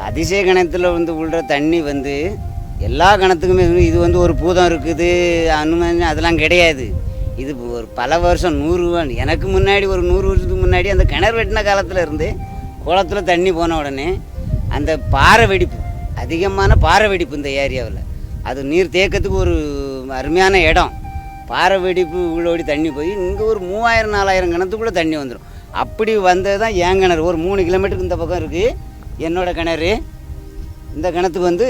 அதிசய கணத்தில் வந்து விழுற தண்ணி வந்து எல்லா கணத்துக்குமே இது வந்து ஒரு பூதம் இருக்குது அனுமதி அதெல்லாம் கிடையாது. இது ஒரு பல வருஷம் 100 எனக்கு முன்னாடி ஒரு 100 வருஷத்துக்கு முன்னாடி அந்த கிணறு வெட்டின காலத்தில் இருந்து குளத்தில் தண்ணி போன உடனே அந்த பாறை வெடிப்பு, அதிகமான பாறை வெடிப்பு இந்த ஏரியாவில். அது நீர் தேக்கத்துக்கு ஒரு அருமையான இடம். பாறை வெடிப்பு உள்ளோடி தண்ணி போய் இங்கே ஒரு 3000-4000 கிணத்துக்குள்ளே தண்ணி வந்துடும். அப்படி வந்தது தான் என் கிணறு. ஒரு 3 கிலோமீட்டருக்கு இந்த பக்கம் இருக்குது என்னோட கிணறு. இந்த கிணத்துக்கு வந்து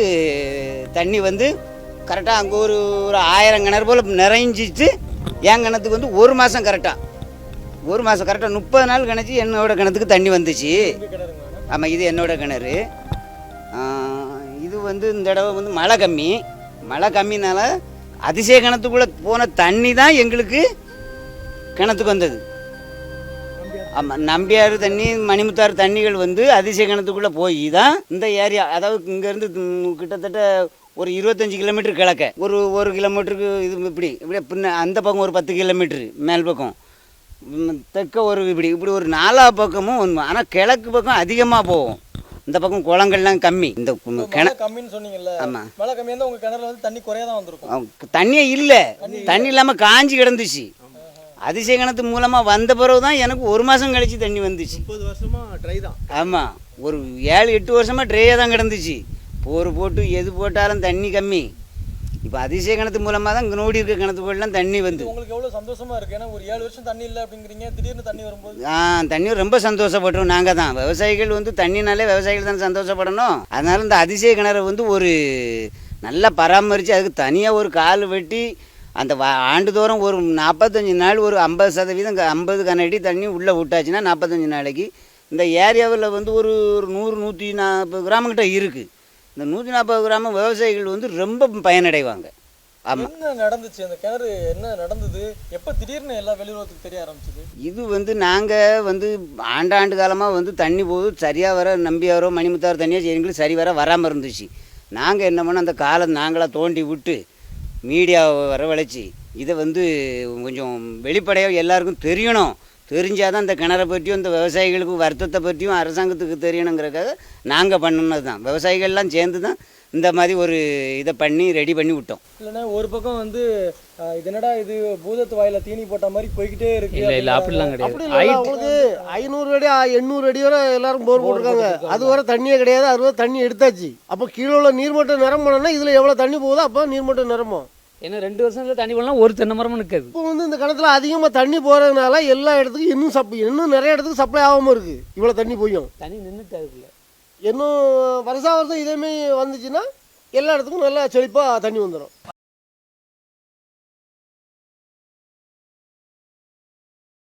தண்ணி வந்து கரெக்டாக அங்கே ஒரு 1000 கிணறு போல் நிறைஞ்சிச்சு. என் கிணத்துக்கு வந்து ஒரு மாதம் கரெக்டாக 30 நாள் கணச்சு என்னோட கிணத்துக்கு தண்ணி வந்துச்சு. ஆமாம், இது என்னோட கிணறு. இது வந்து இந்த தடவை வந்து மழை கம்மினால அதிசய கிணத்துக்குள்ளே போன தண்ணி தான் எங்களுக்கு கிணத்துக்கு வந்தது. ஆமாம், நம்பியாறு தண்ணி, மணிமுத்தாறு தண்ணிகள் வந்து அதிசய கிணத்துக்குள்ளே போய் தான் இந்த ஏரியா, அதாவது இங்கேருந்து கிட்டத்தட்ட ஒரு 25 கிலோமீட்டர் கிழக்க, ஒரு கிலோமீட்டருக்கு இது இப்படி பின்ன அந்த பக்கம் ஒரு 10 கிலோமீட்ரு மேல் பக்கம், தெற்க ஒரு இப்படி ஒரு 4 பக்கமும். ஆனால் கிழக்கு பக்கம் அதிகமாக போகும். இந்த பக்கம் குளங்கள்லாம் கம்மி. இந்த கம்மின்னு சொன்னீங்கல்ல. ஆமாம், மழை கம்மியாக இருந்தால் உங்கள் கிணறுல வந்து தண்ணி குறையாக தான் வந்திருக்கும். தண்ணியே இல்லை, தண்ணி இல்லாமல் காஞ்சி கிடந்துச்சு. அதிசய கிணத்து மூலமாக வந்த பிறகு தான் எனக்கு ஒரு மாதம் கழிச்சு தண்ணி வந்துச்சு. 30 வருஷமாக ட்ரை தான். ஆமாம், ஒரு 7-8 வருஷமாக ட்ரையாக தான் கிடந்துச்சு. போர் போட்டு எது போட்டாலும் தண்ணி கம்மி. இப்போ அதிசய கிணத்து மூலமாக தான் இங்கே நோடி இருக்க கிணத்துக்குள்ளலாம் தண்ணி வந்து உங்களுக்கு எவ்வளோ சந்தோஷமாக இருக்குது. ஏன்னா ஒரு 7 வருஷம் தண்ணி இல்லை அப்படிங்கிறீங்க, திடீர்னு தண்ணி வரும்போது. தண்ணி ரொம்ப சந்தோஷப்படுறோம். நாங்கள் தான் விவசாயிகள் வந்து தண்ணினாலே விவசாயிகள் தான் சந்தோஷப்படணும். அதனால் இந்த அதிசய கிணறை வந்து ஒரு நல்லா பராமரித்து அதுக்கு தனியாக ஒரு கால் வெட்டி அந்த ஆண்டுதோறும் ஒரு 45 நாள் ஒரு 50% 50 கனஅடி தண்ணி உள்ளே விட்டாச்சுன்னா 45 நாளைக்கு இந்த ஏரியாவில் வந்து ஒரு 100-140 கிராமங்கிட்ட இருக்குது. இந்த 140 கிராம விவசாயிகள் வந்து ரொம்ப பயனடைவாங்க. ஆமாம். என்ன நடந்துச்சு அந்த கிணறு, என்ன நடந்தது, எப்போ திடீர்னு எல்லாம் வெளியுறவுக்கு தெரிய ஆரம்பிச்சது? இது வந்து நாங்கள் வந்து ஆண்டாண்டு காலமாக வந்து தண்ணி போது சரியாக வர நம்பியாரோ மணிமுத்தாறு தண்ணியாக எங்களுக்கு சரி வராமல் இருந்துச்சு. நாங்கள் என்ன பண்ணோம், அந்த காலம் நாங்களாக தோண்டி விட்டு மீடியாவை வரவழைச்சி இதை வந்து கொஞ்சம் வெளிப்படையாக எல்லாருக்கும் தெரியணும். தெரிஞ்சால் தான் இந்த கிணறை பற்றியும் இந்த விவசாயிகளுக்கு வருத்தத்தை பற்றியும் அரசாங்கத்துக்கு தெரியணுங்கிறதுக்காக நாங்கள் பண்ணினது தான். விவசாயிகள்லாம் சேர்ந்து தான் இந்த மாதிரி ஒரு இதை ரெடி பண்ணி விட்டோம். இல்லைன்னா ஒரு பக்கம் வந்து இது என்னடா இது பூதத்து வாயில தீனி போட்ட மாதிரி போய்கிட்டே இருக்கு. இல்லை அப்படிலாம் கிடையாது. உங்களுக்கு 500 அடி 800 அடி வரை எல்லாரும் போர் போட்டிருக்காங்க. அது வரை தண்ணியே கிடையாது. அது வரை தண்ணி எடுத்தாச்சு. அப்போ கீழே உள்ள நீர்மட்டம் நிரம்பணும்னா இதில் எவ்வளோ தண்ணி போகுதோ அப்போ நீர்மட்டம் நிரம்பும். ஏன்னா 2 வருஷத்துல தண்ணி போடலாம், ஒரு தென்னை மரமும் நிற்காது. இப்போ வந்து இந்த கிணத்துல அதிகமாக தண்ணி போகிறதுனால எல்லா இடத்துக்கும் இன்னும் நிறைய இடத்துக்கு சப்ளை ஆகாமல் இருக்குது. இவ்வளோ தண்ணி போயும் தண்ணி நின்றுட்டு அதுக்குள்ள இன்னும் வருஷம் இதேமாரி வந்துச்சுன்னா எல்லா இடத்துக்கும் நல்லா செழிப்பாக தண்ணி வந்துடும்.